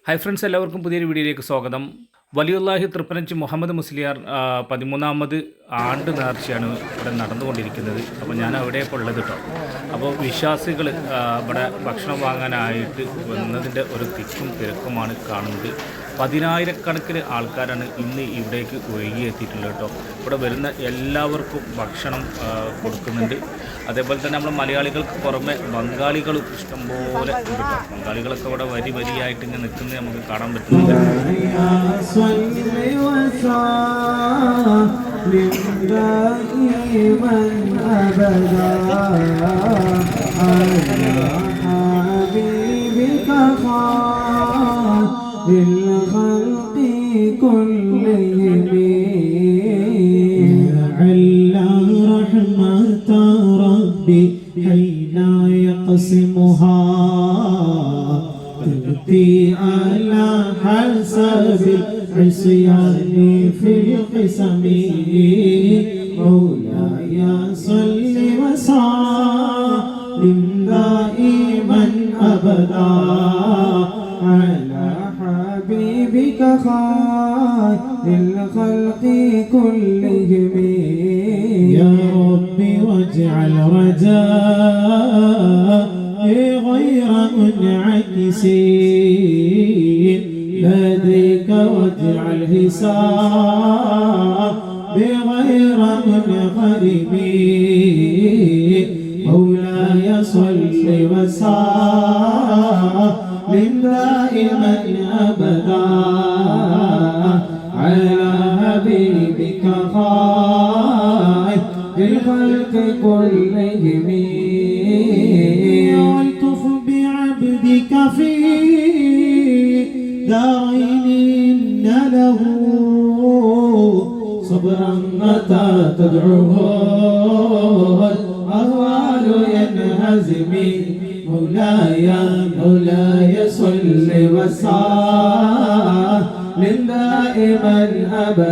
Hi friends, എല്ലാവർക്കും പുതിയൊരു വീഡിയോയിലേക്ക് സ്വാഗതം. വലിയുല്ലാഹി തൃപ്പനഞ്ച് മുഹമ്മദ് മുസ്ലിയാർ 13ാമത് ആണ്ട് നേർച്ചയാണ് ഇവിടെ നടന്നുകൊണ്ടിരിക്കുന്നത്. അപ്പോൾ ഞാൻ അവിടെയൊക്കെ ഉള്ളത് കേട്ടോ. അപ്പോൾ വിശ്വാസികൾ ഇവിടെ ഭക്ഷണം വാങ്ങാനായിട്ട് വന്നതിൻ്റെ ഒരു തിക്കും തിരക്കുമാണ് കാണുന്നത്. 10,000-കണക്കിന് ആൾക്കാരാണ് ഇന്ന് ഇവിടേക്ക് ഒഴുകിയെത്തിയിട്ടുള്ളത് കേട്ടോ. ഇവിടെ വരുന്ന എല്ലാവർക്കും ഭക്ഷണം കൊടുക്കുന്നുണ്ട്. അതേപോലെ തന്നെ നമ്മൾ മലയാളികൾക്ക് പുറമെ ബംഗാളികളും ഇഷ്ടംപോലെ ഉണ്ട് കേട്ടോ. ബംഗാളികളൊക്കെ ഇവിടെ വരിയായിട്ട് ഇങ്ങനെ നിൽക്കുന്നത് നമുക്ക് കാണാൻ പറ്റുന്നുണ്ട്. للخلق كلهم على رحمة ربي حين يقسمها تأتي على حسب العصيان في القسم مولاي صل وسلم دائما أبدا على حبيبك خير الخلق كلهم يا ربي واجعل رجائي غير منعكس لديك واجعل حسابي غير منغرم مولاي صل وسلم دائما أبدا على حبيبك خير الخلق كلهم والطف بعبدك في دارين إن له صبرا متى تدعوه الأهوال ينهزم مولاي صل وسلم دائما أبدا